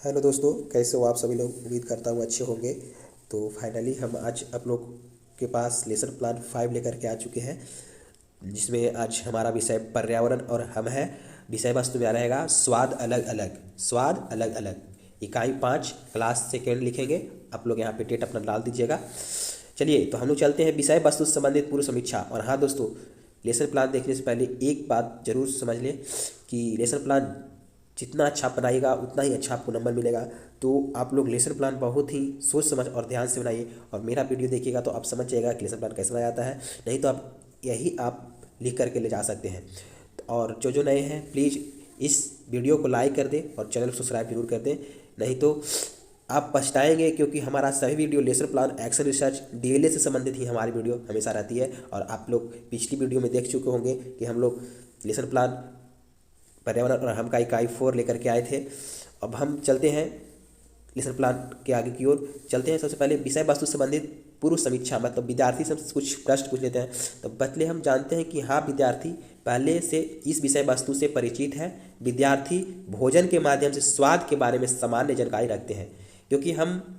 Hello दोस्तों, कैसे हो आप सभी लोग। उम्मीद करता हूँ अच्छे होंगे। तो फाइनली हम आज आप लोग के पास लेसन प्लान 5 लेकर के आ चुके हैं, जिसमें आज हमारा विषय पर्यावरण और हम है। विषय वस्तु में रहेगा स्वाद अलग अलग। स्वाद अलग अलग, इकाई 5, क्लास सेकेंड लिखेंगे। आप लोग यहाँ पे डेट अपना डाल दीजिएगा। चलिए तो हम लोग चलते हैं विषय वस्तु से संबंधित पूर्व समीक्षा। और हाँ दोस्तों, लेसन प्लान देखने से पहले एक बात जरूर समझ लें कि लेसन प्लान जितना अच्छा आप बनाइएगा उतना ही अच्छा आपको नंबर मिलेगा। तो आप लोग लेसन प्लान बहुत ही सोच समझ और ध्यान से बनाइए, और मेरा वीडियो देखिएगा तो आप समझ जाइएगा कि लेसन प्लान कैसे बनाया जाता है। नहीं तो आप लिख करके ले जा सकते हैं। और जो नए हैं प्लीज़ इस वीडियो को लाइक कर दें और चैनल को सब्सक्राइब जरूर कर दें, नहीं तो आप पछताएंगे। क्योंकि हमारा सभी video lesson plan, action research, DLA से संबंधित ही हमारी वीडियो हमेशा रहती है। और आप लोग पिछली वीडियो में देख चुके होंगे कि हम लोग लेसन प्लान पर्यावरण और हम का इकाई 4 लेकर के आए थे। अब हम चलते हैं लेसन प्लान के आगे की ओर चलते हैं। सबसे पहले विषय वस्तु से संबंधित पूर्व समीक्षा, मतलब विद्यार्थी से कुछ प्रश्न पूछ लेते हैं। तो पहले हम जानते हैं कि हाँ, विद्यार्थी पहले से इस विषय वस्तु से परिचित है। विद्यार्थी भोजन के माध्यम से स्वाद के बारे में सामान्य जानकारी रखते हैं। क्योंकि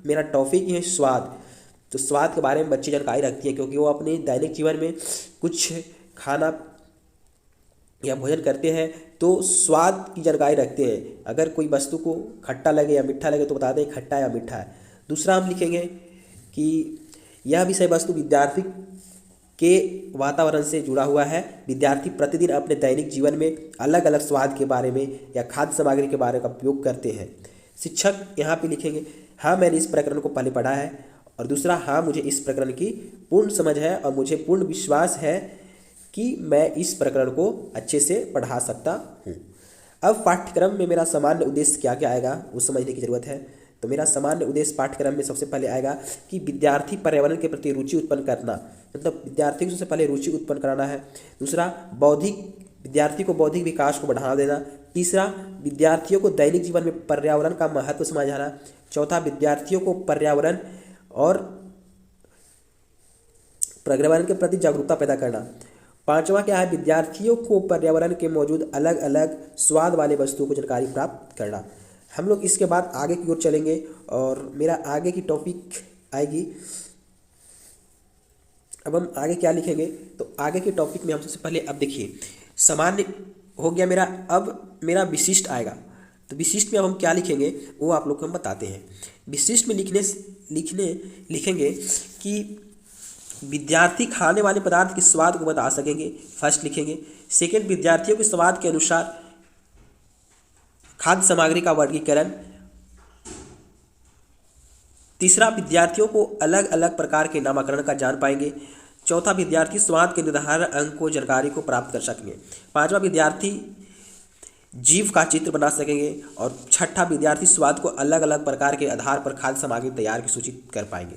मेरा टॉपिक ही है स्वाद, तो स्वाद के बारे में बच्चे जानकारी रखती हैं, क्योंकि वो अपने दैनिक जीवन में कुछ खाना या भोजन करते हैं तो स्वाद की जानकारी रखते हैं। अगर कोई वस्तु को खट्टा लगे या मीठा लगे तो बता दें खट्टा या मीठा है। दूसरा हम लिखेंगे कि यह विषय वस्तु विद्यार्थी के वातावरण से जुड़ा हुआ है। विद्यार्थी प्रतिदिन अपने दैनिक जीवन में अलग अलग स्वाद के बारे में या खाद्य सामग्री के बारे में उपयोग करते हैं। शिक्षक यहाँ पे लिखेंगे हाँ, मैंने इस प्रकरण को पहले पढ़ा है। और दूसरा, हाँ, मुझे इस प्रकरण की पूर्ण समझ है और मुझे पूर्ण विश्वास है कि मैं इस प्रकरण को अच्छे से पढ़ा सकता हूँ। अब पाठ्यक्रम में मेरा सामान्य उद्देश्य क्या क्या आएगा वो समझने की ज़रूरत है। तो मेरा सामान्य उद्देश्य पाठ्यक्रम में सबसे पहले आएगा कि विद्यार्थी पर्यावरण के प्रति रुचि उत्पन्न करना, मतलब विद्यार्थी को सबसे पहले रुचि उत्पन्न कराना है। दूसरा, विद्यार्थी को बौद्धिक विकास को बढ़ावा देना। तीसरा, विद्यार्थियों को दैनिक जीवन में पर्यावरण का महत्व समझाना। चौथा, विद्यार्थियों को पर्यावरण के प्रति जागरूकता पैदा करना। पांचवा क्या है, विद्यार्थियों को पर्यावरण के मौजूद अलग अलग स्वाद वाले वस्तुओं को जानकारी प्राप्त करना। हम लोग इसके बाद आगे की ओर चलेंगे और मेरा आगे की टॉपिक आएगी। अब हम आगे क्या लिखेंगे, तो आगे के टॉपिक में हम सबसे पहले अब देखिए सामान्य हो गया मेरा। अब मेरा विशिष्ट आएगा। तो विशिष्ट में अब हम क्या लिखेंगे वो आप लोग को हम बताते हैं। विशिष्ट में लिखेंगे कि विद्यार्थी खाने वाले पदार्थ के स्वाद को बता सकेंगे, फर्स्ट लिखेंगे। सेकंड, विद्यार्थियों के स्वाद के अनुसार खाद्य सामग्री का वर्गीकरण। तीसरा, विद्यार्थियों को अलग अलग प्रकार के नामकरण का जान पाएंगे। चौथा, विद्यार्थी स्वाद के निर्धारण अंक को जानकारी को प्राप्त कर सकेंगे। पांचवा, विद्यार्थी जीव का चित्र बना सकेंगे। और छठा, विद्यार्थी स्वाद को अलग अलग प्रकार के आधार पर खाद्य सामग्री तैयार की सूची कर पाएंगे।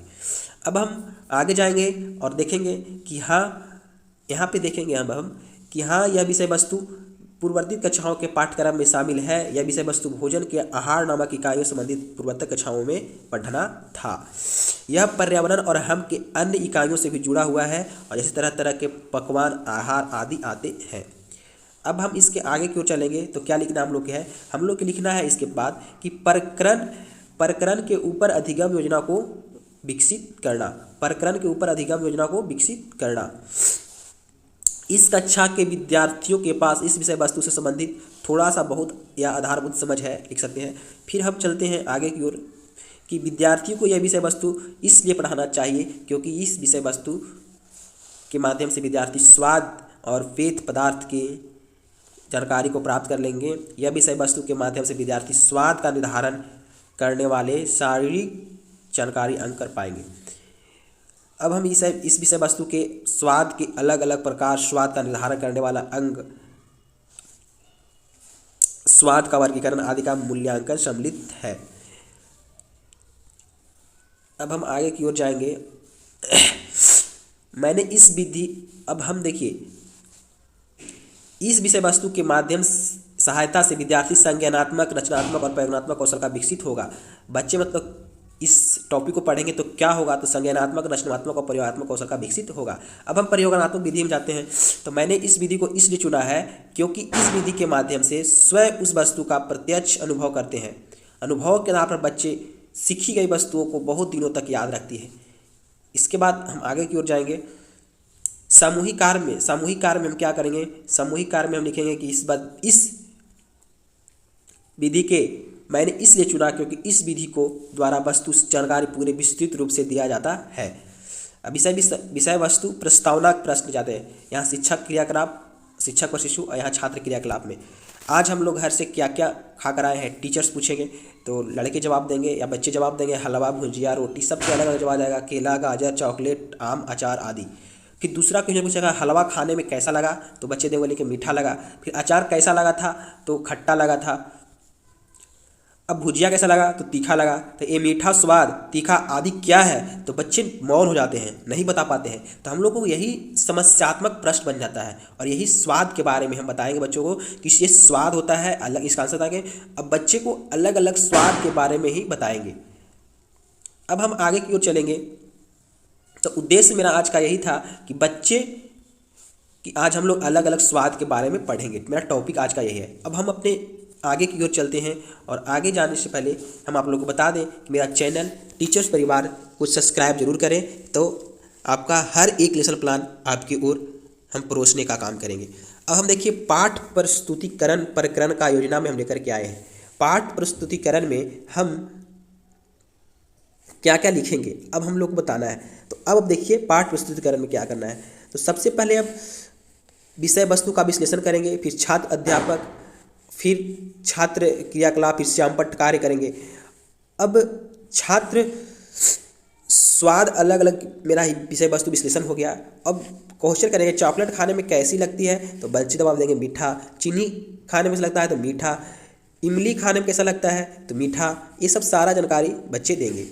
अब हम आगे जाएंगे और देखेंगे कि हाँ, यहाँ पे देखेंगे हम कि हाँ, यह विषय वस्तु पूर्ववर्ती कक्षाओं के पाठ्यक्रम में शामिल है। यह विषय वस्तु भोजन के आहार नामक इकाइयों संबंधित पूर्ववर्ती कक्षाओं में पढ़ना था। यह पर्यावरण और हम के अन्य इकाइयों से भी जुड़ा हुआ है, और जैसे तरह तरह के पकवान, आहार आदि आते हैं। अब हम इसके आगे की ओर चलेंगे तो क्या लिखना हम लोग के है, हम लोग के लिखना है इसके बाद कि प्रकरण के ऊपर अधिगम योजना को विकसित करना। प्रकरण के ऊपर अधिगम योजना को विकसित करना। इस कक्षा के विद्यार्थियों के पास इस विषय वस्तु से संबंधित थोड़ा सा बहुत या आधारभूत समझ है, लिख सकते हैं। फिर हम चलते हैं आगे की ओर कि विद्यार्थियों को यह विषय वस्तु इसलिए पढ़ाना चाहिए क्योंकि इस विषय वस्तु के माध्यम से विद्यार्थी स्वाद और पेय पदार्थ की जानकारी को प्राप्त कर लेंगे। यह विषय वस्तु के माध्यम से विद्यार्थी स्वाद का निर्धारण करने वाले शारीरिक जानकारी अंक कर पाएंगे। अब हम इस विषय वस्तु के स्वाद के अलग अलग प्रकार, स्वाद का निर्धारण करने वाला अंग, स्वाद का वर्गीकरण आदि का मूल्यांकन सम्मिलित है। अब हम आगे की ओर जाएंगे। अब हम देखिए इस विषय वस्तु के माध्यम सहायता से विद्यार्थी संज्ञानात्मक, रचनात्मक और प्रयोगात्मक कौशल का विकसित होगा। बच्चे मतलब इस टॉपिक को पढ़ेंगे तो क्या होगा, तो संज्ञानात्मक, रचनात्मक और प्रयोगात्मक कौशल का विकसित होगा। अब हम प्रयोगात्मक विधि में जाते हैं। तो मैंने इस विधि को इसलिए चुना है क्योंकि इस विधि के माध्यम से स्वयं उस वस्तु का प्रत्यक्ष अनुभव करते हैं। अनुभव के आधार पर बच्चे सीखी गई वस्तुओं को बहुत दिनों तक याद रखती है। इसके बाद हम आगे की ओर जाएंगे। सामूहिक कार्य में हम क्या करेंगे, सामूहिक कार्य में हम लिखेंगे कि इस विधि के मैंने इसलिए चुना क्योंकि इस विधि को द्वारा वस्तु जानकारी पूरे विस्तृत रूप से दिया जाता है। अब विषय वस्तु प्रस्तावना प्रश्न जाते हैं। यहाँ शिक्षक क्रियाकलाप, शिक्षक व शिशु, और यहाँ छात्र क्रियाकलाप में आज हम लोग घर से क्या क्या खा कर आए हैं, टीचर्स पूछेंगे तो लड़के जवाब देंगे या बच्चे जवाब देंगे, हलवा, भुजिया, रोटी, सबके अलग अलग जवाब आएगा, केला, गाजर, चॉकलेट, आम, अचार आदि। फिर दूसरा क्वेश्चन पूछेगा हलवा खाने में कैसा लगा, तो बच्चे देंगे बोले कि मीठा लगा। फिर अचार कैसा लगा था, तो खट्टा लगा था। अब भुजिया कैसा लगा, तो तीखा लगा। तो ये मीठा, स्वाद, तीखा आदि क्या है, तो बच्चे मौन हो जाते हैं, नहीं बता पाते हैं। तो हम लोग को यही समस्यात्मक प्रश्न बन जाता है और यही स्वाद के बारे में हम बताएंगे बच्चों को कि ये स्वाद होता है अलग, इसका आंसर बताएंगे। अब बच्चे को अलग अलग स्वाद के बारे में ही बताएंगे। अब हम आगे की ओर चलेंगे। तो उद्देश्य मेरा आज का यही था कि आज हम लोग अलग अलग स्वाद के बारे में पढ़ेंगे। मेरा टॉपिक आज का यही है। अब हम अपने आगे की ओर चलते हैं और आगे जाने से पहले हम आप लोगों को बता दें कि मेरा चैनल टीचर्स परिवार को सब्सक्राइब जरूर करें, तो आपका हर एक लेसन प्लान आपकी ओर हम परोसने का काम करेंगे। अब हम देखिए पाठ प्रस्तुतिकरण प्रकरण का योजना में हम लेकर के आए हैं। पाठ प्रस्तुतिकरण में हम क्या क्या लिखेंगे अब हम लोग को बताना है। तो अब देखिए पाठ प्रस्तुतिकरण में क्या करना है। तो सबसे पहले अब विषय वस्तु का विश्लेषण करेंगे, फिर छात्र अध्यापक, फिर छात्र क्रियाकलाप, फिर श्यामपट्ट कार्य करेंगे। अब छात्र स्वाद अलग अलग मेरा विषय वस्तु विश्लेषण हो गया। अब क्वेश्चन करेंगे चॉकलेट खाने में कैसी लगती है, तो बच्चे जवाब देंगे मीठा। चीनी खाने में लगता है तो मीठा। इमली खाने में कैसा लगता है, तो मीठा। ये सब सारा जानकारी बच्चे देंगे।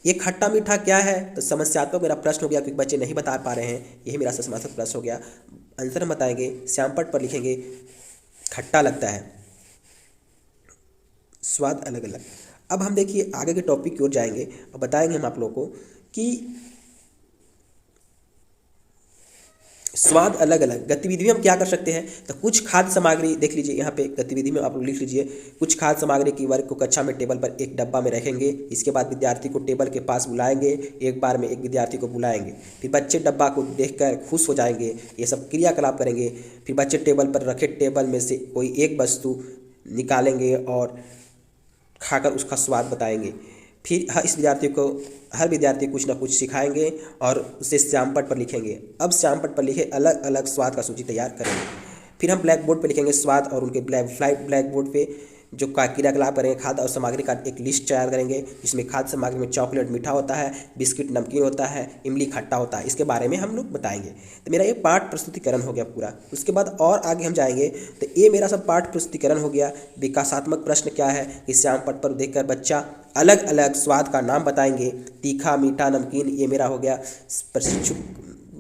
ये खट्टा मीठा क्या है, तो समस्यात्मक मेरा प्रश्न हो गया क्योंकि बच्चे नहीं बता पा रहे हैं, यही मेरा समस्यात्मक प्रश्न हो गया। आंसर हम बताएंगे, श्यामपट्ट पर लिखेंगे खट्टा लगता है, स्वाद अलग अलग। अब हम देखिए आगे के टॉपिक की ओर जाएंगे और बताएंगे हम आप लोगों को कि स्वाद अलग अलग गतिविधि में हम क्या कर सकते हैं। तो कुछ खाद्य सामग्री देख लीजिए, यहाँ पे गतिविधि में आप लोग लिख लीजिए, कुछ खाद्य सामग्री की वर्ग को कक्षा में टेबल पर एक डब्बा में रखेंगे। इसके बाद विद्यार्थी को टेबल के पास बुलाएंगे, एक बार में एक विद्यार्थी को बुलाएंगे। फिर बच्चे डब्बा को देखकर खुश हो जाएंगे, ये सब क्रियाकलाप करेंगे। फिर बच्चे टेबल पर रखे टेबल में से कोई एक वस्तु निकालेंगे और खाकर उसका स्वाद बताएंगे। फिर हर विद्यार्थी कुछ ना कुछ सिखाएंगे और उसे श्यामपट्ट पर लिखेंगे। अब श्यामपट्ट पर लिखे अलग अलग स्वाद का सूची तैयार करेंगे। फिर हम ब्लैक बोर्ड पर लिखेंगे स्वाद और उनके ब्लैक बोर्ड पे जो क्रियाकलाप करेंगे, खाद्य और सामग्री का एक लिस्ट तैयार करेंगे, जिसमें खाद्य सामग्री में चॉकलेट मीठा होता है, बिस्किट नमकीन होता है, इमली खट्टा होता है। इसके बारे में हम लोग बताएंगे। तो मेरा ये पाठ प्रस्तुतिकरण हो गया पूरा। उसके बाद और आगे हम जाएंगे तो ये मेरा सब पाठ प्रस्तुतिकरण हो गया। विकासात्मक प्रश्न क्या है कि श्यामपट्ट पर देखकर बच्चा अलग अलग स्वाद का नाम बताएंगे, तीखा, मीठा, नमकीन, ये मेरा हो गया। प्रशिक्षु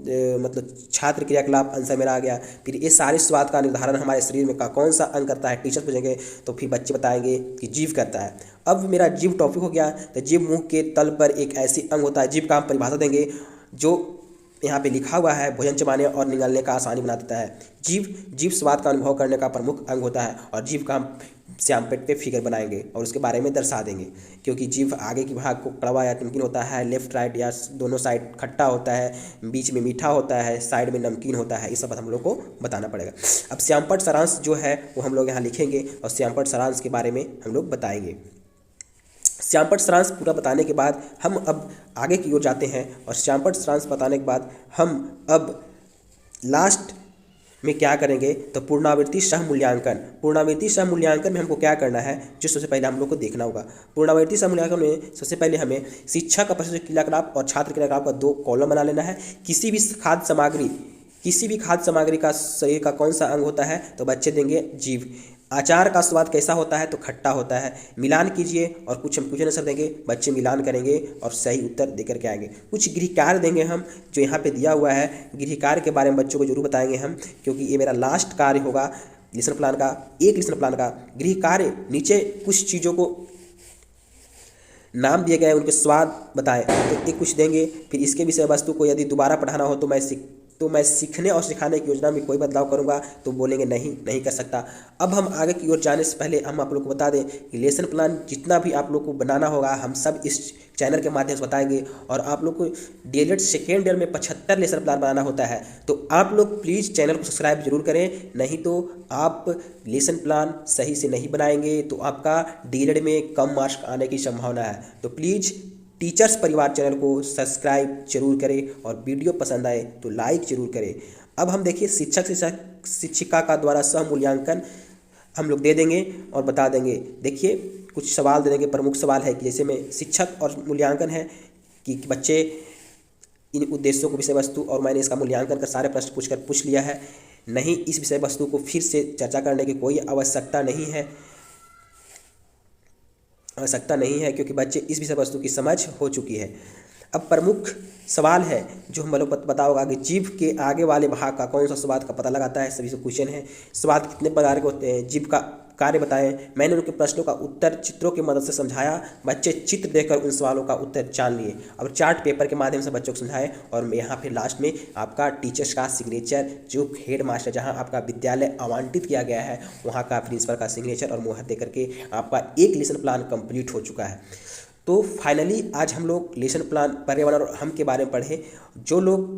मतलब छात्र क्रियाकलाप आंसर मेरा आ गया। फिर ये सारे स्वाद का निर्धारण हमारे शरीर में का कौन सा अंग करता है, टीचर पूछेंगे तो फिर बच्चे बताएंगे कि जीभ करता है। अब मेरा जीभ टॉपिक हो गया। तो जीभ मुंह के तल पर एक ऐसी अंग होता है, जीभ का हम परिभाषा देंगे जो यहाँ पे लिखा हुआ है, भोजन चबाने और निगलने का आसानी बना देता है। जीभ स्वाद का अनुभव करने का प्रमुख अंग होता है और जीभ का हम श्यामपट्ट पे फिगर बनाएंगे और उसके बारे में दर्शा देंगे। क्योंकि जीभ आगे की भाग को कड़वा या नमकीन होता है, लेफ्ट राइट या दोनों साइड खट्टा होता है, बीच में मीठा होता है, साइड में नमकीन होता है। ये सब हम लोग को बताना पड़ेगा। अब श्यामपट्ट सारांश जो है वो हम लोग यहाँ लिखेंगे और श्यामपट्ट सारांश के बारे में हम लोग बताएंगे। श्यामपट्ट सारांश पूरा बताने के बाद हम अब आगे की ओर जाते हैं और श्यामपट्ट सारांश बताने के बाद हम अब लास्ट में क्या करेंगे तो पूर्णावृत्ति सह मूल्यांकन। पूर्णावृत्ति सह मूल्यांकन में हमको क्या करना है, जो सबसे पहले हम लोग को देखना होगा। पूर्णावृत्ति सह मूल्यांकन में सबसे पहले हमें शिक्षक का प्रशिक्षक क्रियाकलाप और छात्र क्रियाकलाप का 2 कॉलम बना लेना है। किसी भी खाद्य सामग्री का शरीर का कौन सा अंग होता है, तो बच्चे देंगे जीभ। अचार का स्वाद कैसा होता है, तो खट्टा होता है। मिलान कीजिए और कुछ हम क्वेश्चन आंसर देंगे, बच्चे मिलान करेंगे और सही उत्तर देकर के आएंगे। कुछ गृह कार्य देंगे हम, जो यहाँ पे दिया हुआ है। गृह कार्य के बारे में बच्चों को जरूर बताएंगे हम, क्योंकि ये मेरा लास्ट कार्य होगा लेसन प्लान का, एक लेसन प्लान का। गृह कार्य नीचे कुछ चीज़ों को नाम दिए गए, उनके स्वाद बताएं, तो एक कुछ देंगे। फिर इसके विषय वस्तु को यदि दोबारा पढ़ाना हो तो मैं सीखने और सिखाने की योजना में कोई बदलाव करूंगा तो बोलेंगे नहीं, नहीं कर सकता। अब हम आगे की ओर जाने से पहले हम आप लोग को बता दें कि लेसन प्लान जितना भी आप लोग को बनाना होगा हम सब इस चैनल के माध्यम से बताएंगे। और आप लोग को डीएलएड सेकेंड ईयर में 75 लेसन प्लान बनाना होता है, तो आप लोग प्लीज़ चैनल को सब्सक्राइब जरूर करें, नहीं तो आप लेसन प्लान सही से नहीं बनाएंगे तो आपका डीएलएड में कम मार्क्स आने की संभावना है। तो प्लीज़ टीचर्स परिवार चैनल को सब्सक्राइब जरूर करें और वीडियो पसंद आए तो लाइक जरूर करें। अब हम देखिए शिक्षिका का द्वारा सह मूल्यांकन हम लोग दे देंगे और बता देंगे। देखिए कुछ सवाल दे देंगे, प्रमुख सवाल है कि जैसे में शिक्षक और मूल्यांकन है कि बच्चे इन उद्देश्यों को विषय वस्तु, और मैंने इसका मूल्यांकन कर सारे प्रश्न पूछ लिया है। नहीं, इस विषय वस्तु को फिर से चर्चा करने की कोई आवश्यकता नहीं है क्योंकि बच्चे इस विषय वस्तु की समझ हो चुकी है। अब प्रमुख सवाल है जो हम लोग पता होगा कि जीभ के आगे वाले भाग का कौन सा स्वाद का पता लगाता है, सभी से क्वेश्चन है। स्वाद कितने प्रकार के होते हैं, जीभ का कार्य बताएं। मैंने उनके प्रश्नों का उत्तर चित्रों की मदद से समझाया, बच्चे चित्र देखकर उन सवालों का उत्तर जान लिए। अब चार्ट पेपर के माध्यम से बच्चों को समझाएं और यहाँ फिर लास्ट में आपका टीचर्स का सिग्नेचर, जो हेड मास्टर जहाँ आपका विद्यालय आवंटित किया गया है वहाँ का प्रिंसिपल का सिग्नेचर और मुहर दे करके आपका एक लेसन प्लान कंप्लीट हो चुका है। तो फाइनली आज हम लोग लेसन प्लान पर्यावरण और हम के बारे में पढ़े। जो लोग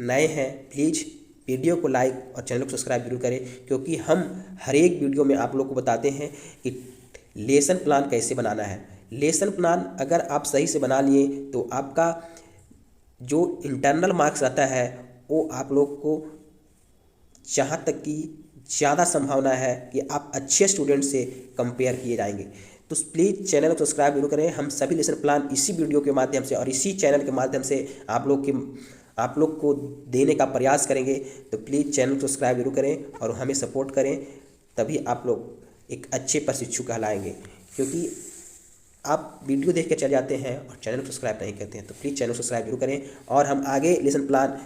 नए हैं प्लीज़ वीडियो को लाइक और चैनल को सब्सक्राइब जरूर करें, क्योंकि हम हर एक वीडियो में आप लोग को बताते हैं कि लेसन प्लान कैसे बनाना है। लेसन प्लान अगर आप सही से बना लिए तो आपका जो इंटरनल मार्क्स रहता है वो आप लोग को जहाँ तक कि ज़्यादा संभावना है कि आप अच्छे स्टूडेंट से कंपेयर किए जाएंगे। तो प्लीज़ चैनल को सब्सक्राइब जरूर करें। हम सभी लेसन प्लान इसी वीडियो के माध्यम से और इसी चैनल के माध्यम से आप लोग को देने का प्रयास करेंगे। तो प्लीज़ चैनल को सब्सक्राइब जरूर करें और हमें सपोर्ट करें, तभी आप लोग एक अच्छे प्रशिक्षु कहलाएंगे। क्योंकि आप वीडियो देख के चले जाते हैं और चैनल को सब्सक्राइब नहीं करते हैं, तो प्लीज़ चैनल को सब्सक्राइब जरूर करें। और हम आगे लेसन प्लान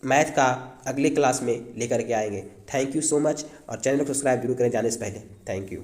मैथ का अगले क्लास में लेकर के आएंगे। थैंक यू सो मच, और चैनल को सब्सक्राइब जरूर करें जाने से पहले। Thank you.